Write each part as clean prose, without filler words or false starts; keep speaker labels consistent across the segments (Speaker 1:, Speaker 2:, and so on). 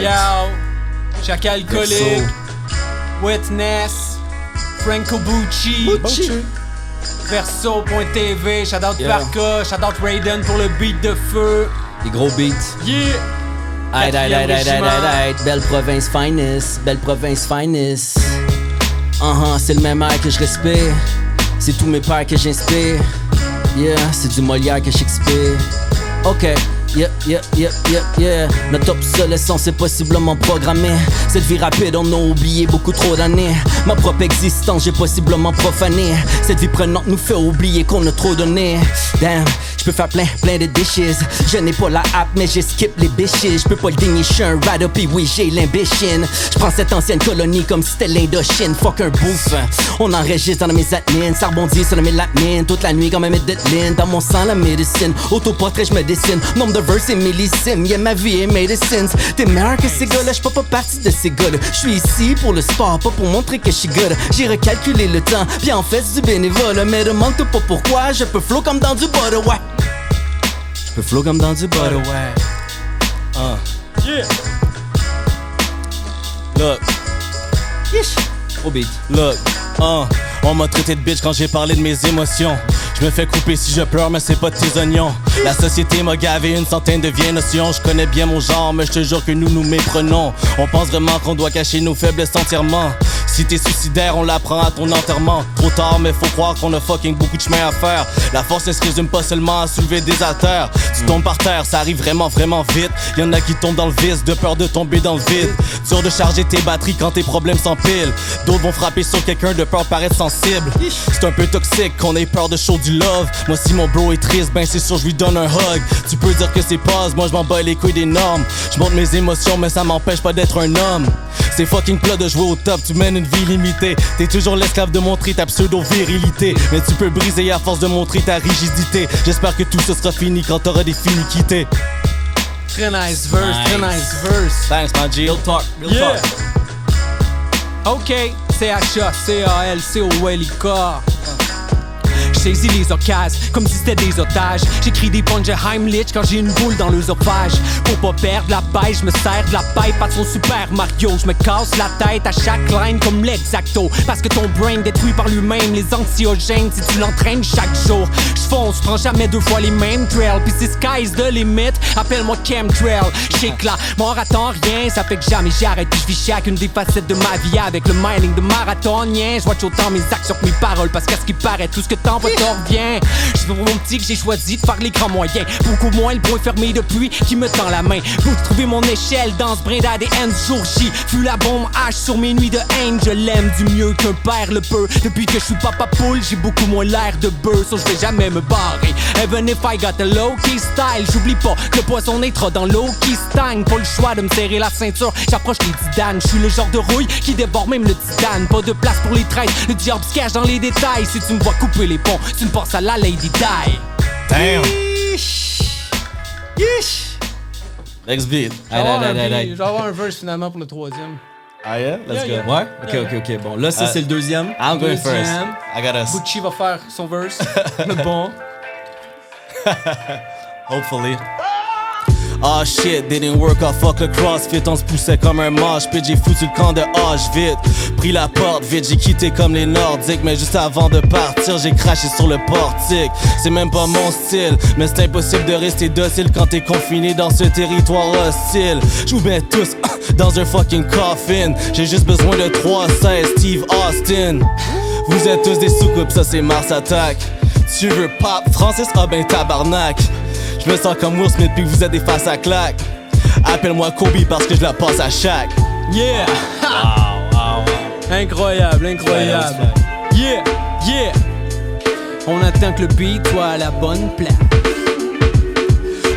Speaker 1: Yo, Chacal Alcoolique, Witness, Franco Bucci, Verso.tv, shoutout Parka, shoutout Raiden pour le beat de feu.
Speaker 2: Les gros beats.
Speaker 1: Yeah!
Speaker 2: Belle province finest, belle province finest. C'est le même air que je respire. C'est tous mes pères que j'inspire. Yeah, c'est du Molière que Shakespeare. Ok. Yeah. Notre obsolescence est possiblement programmée. Cette vie rapide, on a oublié beaucoup trop d'années. Ma propre existence, j'ai possiblement profané. Cette vie prenante nous fait oublier qu'on a trop donné. Damn, je peux faire plein de dishes. Je n'ai pas la app, mais j'ai skip les bitches. Je peux pas le digner, je suis un rider, puis oui, j'ai l'ambition. Je prends cette ancienne colonie comme si c'était l'Indochine. Fuck un bouffe. On enregistre dans mes admins. Ça rebondit sur mes latmines. Toute la nuit comme un deadline. Dans mon sang, la médecine. Autoportrait, je me dessine. Nombre de verse et millisimes, yeah, ma vie est medicines. T'es meilleur que ces gars-là, j'fais pas partie de ces gars-là. J'suis ici pour le sport, pas pour montrer que j'suis good. J'ai recalculé le temps, bien en fait du bénévole. Mais demande-toi pas pourquoi, je peux flow comme dans du butter, ouais. Je peux flow comme dans du butter, ouais.
Speaker 1: Yeah!
Speaker 3: Look.
Speaker 2: Yeesh. Au beat.
Speaker 3: Look. On m'a traité de bitch quand j'ai parlé de mes émotions. Je me fais couper si je pleure, mais c'est pas de tes oignons. La société m'a gavé une centaine de vieilles notions. Je connais bien mon genre, mais je te jure que nous nous méprenons. On pense vraiment qu'on doit cacher nos faiblesses entièrement. Si t'es suicidaire, on l'apprend à ton enterrement. Trop tard, mais faut croire qu'on a fucking beaucoup de chemin à faire. La force, elle se résume pas seulement à soulever des haltères. Tu tombes par terre, ça arrive vraiment vite. Y'en a qui tombent dans le vice, de peur de tomber dans le vide. Dur de charger tes batteries quand tes problèmes s'empilent. D'autres vont frapper sur quelqu'un de peur paraître sensible. C'est un peu toxique qu'on ait peur de show du love. Moi si mon bro est triste, ben c'est sûr je lui donne un hug. Tu peux dire que c'est pause, moi je m'en bats les couilles des normes. Je montre mes émotions mais ça m'empêche pas d'être un homme. C'est fucking plat de jouer au top, tu mènes une vie limitée. T'es toujours l'esclave de montrer ta pseudo-virilité. Mais tu peux briser à force de montrer ta rigidité. J'espère que tout ce sera fini quand t'auras des finiquités.
Speaker 1: Très nice verse, très nice verse.
Speaker 3: Thanks man G.
Speaker 2: Real talk.
Speaker 1: Ok, CHA-CAL-COLIK. J'saisis les occasions comme si c'était des otages. J'écris des punches de Heimlich quand j'ai une boule dans l'œsophage. Pour pas perdre la paille, j'me sers de la paille pas de son Super Mario. J'me casse la tête à chaque line comme l'exacto. Parce que ton brain détruit par lui-même les anxiogènes si tu l'entraînes chaque jour. J'fonce, j'prends jamais deux fois les mêmes trails. Pis c'est sky's the limit, appelle-moi chemtrail. J'éclate, mort attend rien, ça fait que jamais j'arrête. Pis j'vis chacune des facettes de ma vie avec le mining de marathonien. J'watch autant mes actions que mes paroles parce qu'à ce qui paraît, tout ce que t'envoies t'en revient. J'fais pour mon petit que j'ai choisi de faire l'écran moyen. Beaucoup moins le point fermé depuis qui me tend la main. Vous trouvez mon échelle dans ce brin d'ADN ce jour J. Fus la bombe H sur mes nuits de haine. Je l'aime du mieux qu'un père le peut. Depuis que je suis papa poule, j'ai beaucoup moins l'air de beurre. So j'vais jamais me barrer. Even if I got a low-key style. J'oublie pas que le poisson naîtra dans l'eau qui stagne. Pas le choix de me serrer la ceinture. J'approche les titanes. J'suis le genre de rouille qui dévore même le titane. Pas de place pour les traits. Le diable se cache dans les détails. Si tu me vois couper les ponts, tu me penses à la Lady Di.
Speaker 3: Damn.
Speaker 2: Yeesh.
Speaker 3: Next beat.
Speaker 1: Je vais avoir un verse finalement pour le troisième.
Speaker 3: Ah yeah? Let's
Speaker 1: Yeah,
Speaker 3: go.
Speaker 2: Ouais? Ok. Bon, là, ça, c'est le deuxième.
Speaker 3: I'm going first.
Speaker 1: Deuxième.
Speaker 3: I got us.
Speaker 1: Bucci va faire son verse. Le bon.
Speaker 3: Hopefully. Ah shit, didn't work out, fuck le crossfit. On se poussait comme un mosh pit, j'ai foutu le camp de hache vite. Pris la porte vite, j'ai quitté comme les nordiques. Mais juste avant de partir, j'ai craché sur le portique. C'est même pas mon style, mais c'est impossible de rester docile quand t'es confiné dans ce territoire hostile. Je vous mets tous dans un fucking coffin. J'ai juste besoin de 3-16 Steve Austin. Vous êtes tous des soucoupes, ça c'est Mars Attack. Tu veux pop, Francis, ah ben tabarnak. Je me sens comme Will Smith puis vous êtes des faces à claque. Appelle-moi Kobe parce que je la passe à chaque.
Speaker 1: Yeah!
Speaker 3: Wow.
Speaker 1: Incroyable. Yeah! On attend que le beat soit à la bonne place.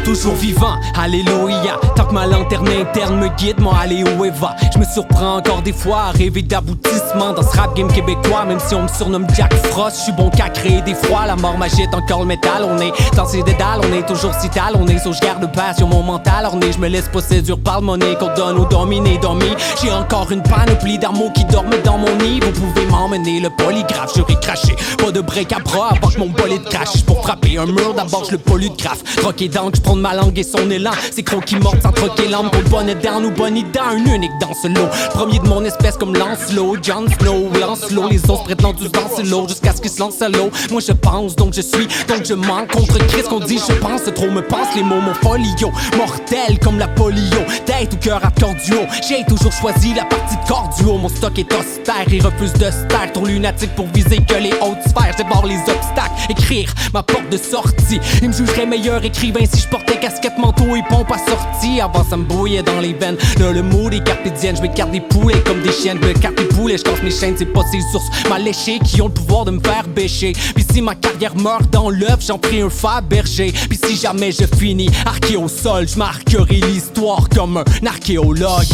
Speaker 1: Toujours vivant, alléluia. Tant que ma lanterne interne me guide, moi allez où elle va. Je me surprends encore des fois à rêver d'aboutissement dans ce rap game québécois. Même si on me surnomme Jack Frost, je suis bon qu'à créer des froids. La mort m'agite encore le métal. On est dans ces dédales, on est toujours si tal. On est sur je garde passion, mon mental orné. Je me laisse pas séduire par le monnaie qu'on donne ou dominer, dormi. J'ai encore une panoplie d'armeaux qui dorment dans mon nid. Vous pouvez m'emmener le polygraphe, j'aurais craché. Pas de break à bras avant que mon bolide crache. Pour frapper un mur, d'abord je le pollue de graphe. Troqué dans que je prends de ma langue et son élan. C'est crocs qui mordent sans troquer l'âme. Pour le bonnet down ou bonnet dans un unique dans ce lot. Premier de mon espèce comme Lancelot, Jon Snow, Lancelot. Les autres prétendent tous danser l'eau jusqu'à ce qu'ils se lancent à l'eau. Moi je pense, donc je suis, donc je manque. Contre Christ qu'on dit je pense, trop me pense. Les mots, mon folio, mortel comme la polio. Tête ou cœur à cardio. J'ai toujours choisi la partie de corps du haut. Mon stock est austère, il refuse de se taire. Ton lunatique pour viser que les hautes sphères. J'déborde les obstacles, écrire ma porte de sortie. Il me jugerait meilleur écrivain si je portais casquette, manteau et pompe à sortie. Avant ça me brouillait dans les veines. Là le mood est carpédienne, j'me garde des poulets comme des chiennes. J'me carte des poulets, j'casse mes chaînes. C'est pas ces ours mal léchés qui ont le pouvoir de me faire bêcher. Pis si ma carrière meurt dans l'œuf, j'en prie un Fabergé. Pis si jamais je finis arché au sol, j'marquerai l'histoire comme un archéologue.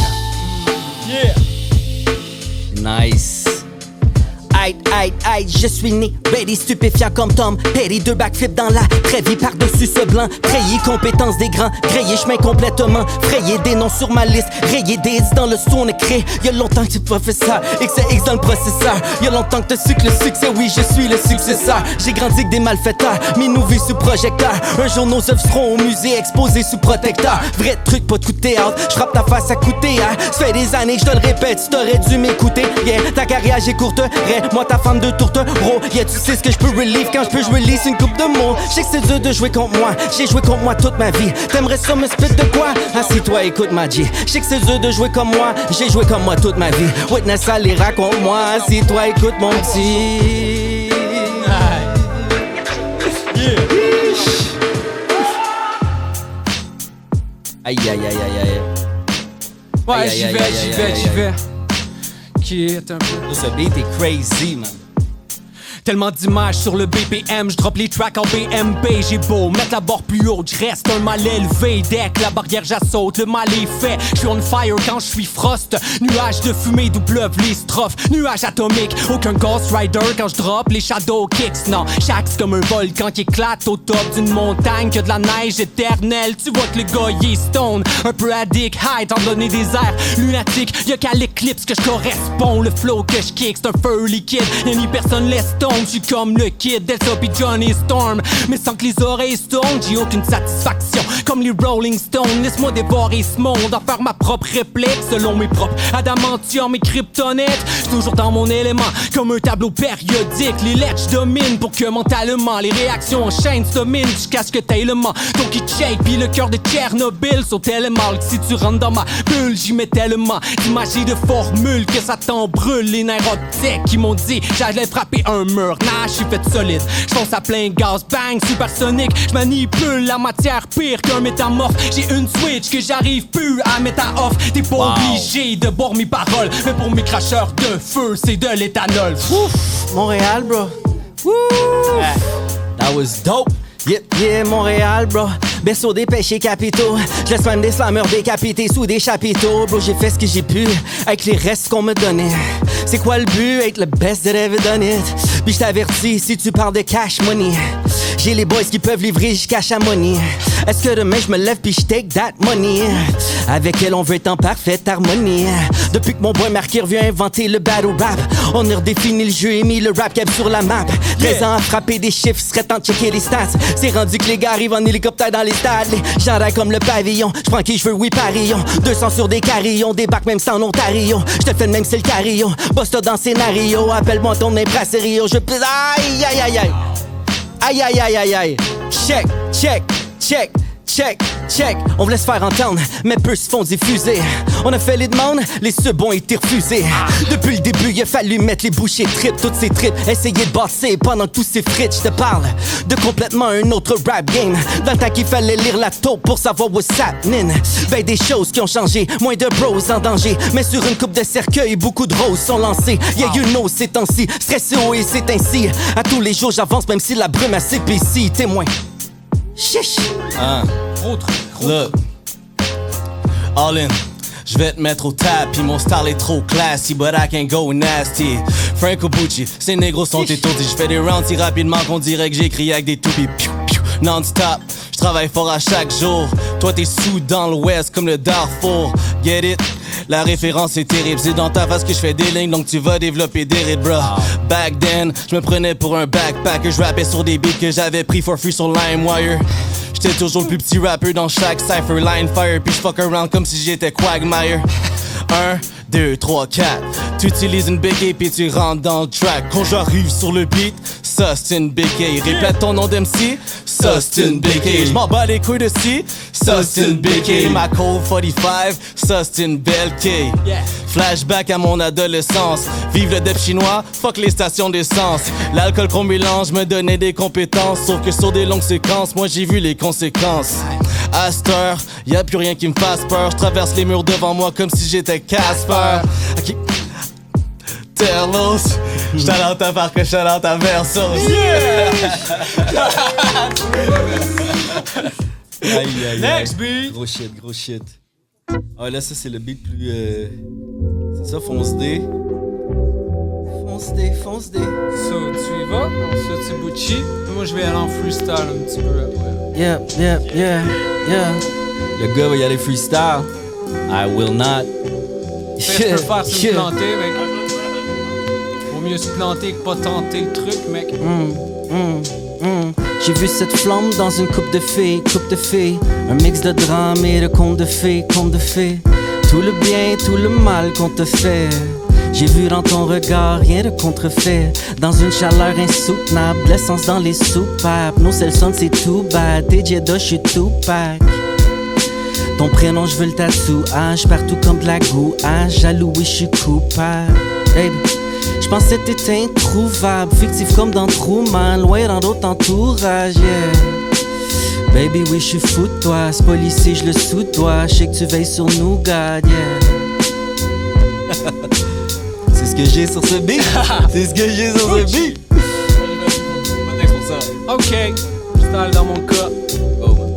Speaker 2: Yeah. Nice. Aïe, je suis né, ready, stupéfiant comme Tom Petty, 2 backflips dans la trévie par-dessus ce blanc. Frayé, compétence des grands, grayé, chemin complètement frayé, des noms sur ma liste, rayé des dans le son écrit. Y'a longtemps que tu professeur, XX dans le processeur. Y'a longtemps que t'as su que le succès, oui, je suis le successeur. J'ai grandi avec des malfaiteurs, mis nos vies sous projecteur. Un jour nos œuvres seront au musée, exposées sous protecteur. Vrai truc, pas de coup de théâtre, j'frappe ta face à coup de théâtre. Ça fait des années que je te le répète, tu t'aurais dû m'écouter. Yeah, ta carrière j'ai courte, moi ta femme de tourtereau. Yeah, tu sais ce que je peux relieve quand je peux, je release une coupe de mots. Je sais que c'est dur de jouer contre moi, j'ai joué contre moi toute ma vie. T'aimerais ça me spit de quoi? Assis-toi, écoute ma G. Je sais que c'est dur de jouer comme moi, j'ai joué comme moi toute ma vie. Witness, allez, raconte-moi. Assis-toi, écoute mon petit. Aïe, aïe, aïe, aïe, aïe.
Speaker 1: Ouais, j'y vais. Qui est un peu.
Speaker 2: Ce beat est crazy, man.
Speaker 1: Tellement d'images sur le BPM, j'drop les tracks en BMB. J'ai beau mettre la barre plus haute, j'reste un mal élevé. Dès que la barrière j'assaute, le mal est fait. J'suis on fire quand j'suis frost. Nuages de fumée d'où pleuvent les strophes. Nuages atomiques, aucun Ghost Rider quand j'drop les shadow kicks. Non, chaque c'est comme un volcan qui éclate au top d'une montagne. Que de la neige éternelle, tu vois que le gars y est stone. Un peu addict, high, t'en donner des airs lunatiques. Y'a qu'à l'éclipse que j'correspond. Le flow que j'kick, c'est un feu liquide. Y'a ni personne laisse tomber. J'suis comme le kid Delta pis Johnny Storm. Mais sans que les oreilles stone, j'ai aucune satisfaction. Comme les Rolling Stones, laisse-moi dévorer ce monde. En faire ma propre réplique selon mes propres adamantium et kryptonite. J'suis toujours dans mon élément, comme un tableau périodique. Les lettres j'domine pour que mentalement les réactions enchaînent se dominent jusqu'à ce que t'ailles le ment. Donc il shake pis le cœur de Tchernobyl saute tellement que si tu rentres dans ma bulle, j'y mets tellement d'images de formules que ça t'en brûle. Les nerfs optiques qui m'ont dit j'allais frapper un mur. Nah, j'suis fait solide, j'fonce à plein gaz, bang, supersonique. J'manipule la matière pire qu'un métamorphe. J'ai une switch que j'arrive plus à mettre à off. T'es pas obligé de boire mes paroles, mais pour mes cracheurs de feu, c'est de l'éthanol.
Speaker 2: Ouf, Montréal, bro. Ouf. That was dope. Yeah, Montréal, bro. Berceau des péchés capitaux. Je laisse même des slammers décapités sous des chapiteaux. Bro, j'ai fait ce que j'ai pu avec les restes qu'on me donnait. C'est quoi le but? Être le best that ever done it. Puis je t'avertis, si tu parles de cash money, j'ai les boys qui peuvent livrer jusqu'à Chamonix. Est-ce que demain je me lève puis je take that money? Avec elle on veut être en parfaite harmonie. Depuis que mon boy Marquis revient inventer le battle rap, on a redéfini le jeu et mis le rap cap sur la map. 13 ans à frapper des chiffres, serait temps de checker les stats. C'est rendu que les gars arrivent en hélicoptère dans les stades. Les gens raillent comme le pavillon, j'prends qui je veux, oui parion. 200 sur des carillons, débarque même sans Ontario. J'te fais le même c'est le carillon, bosse-toi dans scénario. Appelle-moi ton impresario, je peux. Aïe aïe aïe aïe. Aïe aïe aïe aïe aïe. Check, check, check. Check, check, on voulait se faire entendre, mais peu se font diffuser. On a fait les demandes, les subs ont été refusés. Depuis le début, il a fallu mettre les bouchées tripes, toutes ces tripes, essayer de bosser pendant tous ces frites. Je te parle de complètement un autre rap game. Dans le temps qu'il fallait lire la taupe pour savoir what's happening. Ben des choses qui ont changé, moins de bros en danger. Mais sur une coupe de cercueil, beaucoup de roses sont lancées. Yeah, you know, ces temps-ci, stressé haut et c'est ainsi. À tous les jours, j'avance même si la brume a s'épaissit. Témoin. Chiche.
Speaker 3: Look, all in. J'vais te mettre au tap, pis mon style est trop classy, but I can go nasty. Franco Bucci, ces négros sont étourdis. J'fais des rounds si rapidement qu'on dirait que j'écris avec des toupies. Non-stop, J'travaille fort à chaque jour. Toi t'es sous dans l'ouest comme le Darfour. Get it? La référence est terrible. C'est dans ta face que je fais des lignes, donc tu vas développer des rides, bro. Back then, je me prenais pour un backpacker. Je rappais sur des beats que j'avais pris for free sur LimeWire. J'étais toujours le plus petit rappeur dans chaque cypher, line fire. Puis j'fuck around comme si j'étais Quagmire. 1, 2, 3, 4. Tu utilises une béquille puis tu rentres dans le track. Quand j'arrive sur le beat, ça c'est une béquille. Répète ton nom d'MC, ça c'est une béquille. J'm'en bats les couilles de ci, ça c'est une béquille. Ma Colt 45, ça c'est une belle quille. Flashback à mon adolescence. Vive le dep chinois, fuck les stations d'essence. L'alcool qu'on mélange me donnait des compétences. Sauf que sur des longues séquences, moi j'ai vu les conséquences. À cette heure, y'a plus rien qui me fasse peur. J'traverse les murs devant moi comme si j'étais Casper. Okay. Terlos, j'talente à Parc, j'talente à Versos.
Speaker 1: Next beat!
Speaker 2: Gros shit. Ah là, ça c'est le beat plus... C'est ça, fonce D. Fonce D.
Speaker 1: So, tu y vas? Ça, tu Bucci. Moi, je vais aller en freestyle un petit peu après.
Speaker 2: Yeah. Le gars va y aller freestyle. I will not.
Speaker 1: Je peux faire se planter, mec. Vaut mieux se planter que pas tenter le truc, mec.
Speaker 2: J'ai vu cette flamme dans une coupe de fées. Un mix de drame et de contes de fées. Tout le bien, tout le mal qu'on te fait. J'ai vu dans ton regard rien de contrefait. Dans une chaleur insoutenable, l'essence dans les soupapes. Nos Selson c'est tout bad, DJ Dosh j'suis tout pack. Ton prénom j'veux le tatouage, partout comme de la gouache. Jaloux oui j'suis coupable. Baby, j'pensais que t'étais introuvable, fictif comme dans Truman, loin dans d'autres entourages, yeah. Baby oui j'suis fou de toi, ce policier j'le sous-dois. J'sais que tu veilles sur nous, God, yeah. C'est ce que j'ai sur ce beat.
Speaker 1: Ok, style dans mon cas.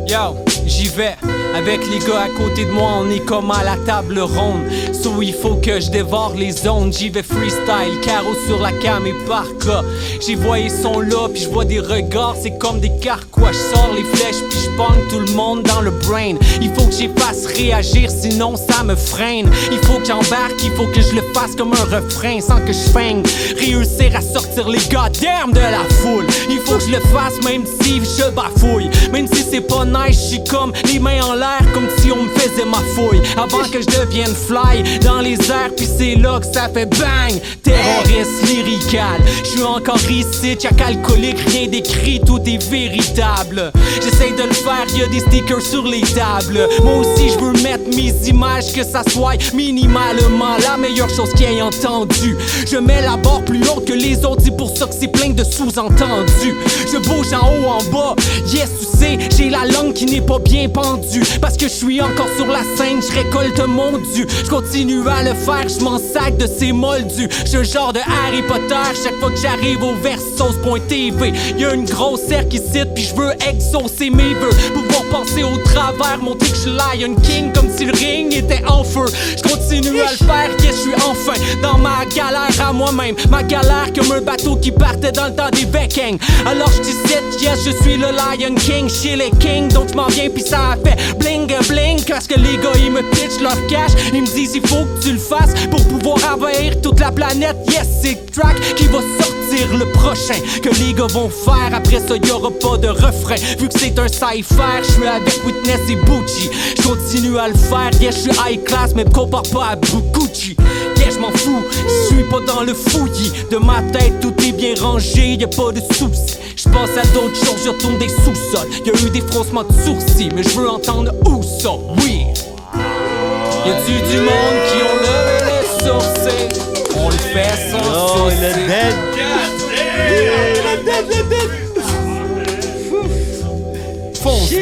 Speaker 1: Yo, j'y vais. Avec les gars à côté de moi, on est comme à la table ronde. So il faut que je dévore les zones. J'y vais freestyle, carreau sur la cam et par cas. J'ai voyé son là, puis je vois des regards, c'est comme des carquois. Je sors les flèches, puis je pogne tout le monde dans le brain. Il faut que j'y fasse réagir, sinon ça me freine. Il faut que j'embarque, il faut que je le fasse comme un refrain, sans que je feigne. Réussir à sortir les goddamn de la foule. Il faut que je le fasse même si je bafouille. Même si c'est pas nice, j'suis comme les mains en l'air, comme si on me faisait ma fouille. Avant que je devienne fly dans les airs, puis c'est là que ça fait bang. Terroriste lyrical, j'suis encore ici, y'a qu'alcoolique, rien d'écrit, tout est véritable. J'essaye de le faire, y'a des stickers sur les tables. Moi aussi j'veux mettre mes images, que ça soit minimalement la meilleure chose qu'il ait entendu. Je mets la barre plus haute que les autres, c'est pour ça que c'est plein de sous-entendus. Je bouge en haut, en bas, yes tu sais, j'ai la langue qui n'est pas bien pendue. Parce que je suis encore sur la scène, je récolte mon dû. Je continue à le faire, je m'en sac de ces moldus. Je genre de Harry Potter, chaque fois que j'arrive au Versos.tv. Y'a une grosse serre qui cite, puis je veux exaucer mes vœux. Pouvoir penser au travers, montrer que je suis Lion King, comme si le ring était en feu. Je continue à le faire, yes, je suis enfin dans ma galère à moi-même. Ma galère comme un bateau qui partait dans le temps des Vikings. Alors je dis yes, je suis le Lion King, chez les Kings. Donc je m'en viens, puis ça a fait bling bling. Parce que les gars ils me pitchent leur cash, ils me disent il faut que tu le fasses pour pouvoir envahir toute la planète. Yes, c'est le track qui va sortir le prochain que les gars vont faire. Après ça y'aura pas de refrain, vu que c'est un cypher. Je suis avec Witness et Bucci, je continue à le faire. Yes, je suis high class mais me compare pas à Gucci. Yeah, je m'en fous, je suis pas dans le fouillis. De ma tête tout est bien rangé, y'a pas de soucis. Je pense à d'autres choses, je retourne des sous-sols. Y'a eu des froncements de sourcils, mais je veux entendre où ça, oui. Y'a-tu du monde qui ont levé les sourcils? On le fait sans sourcils.
Speaker 2: Le dead.
Speaker 1: Fonce.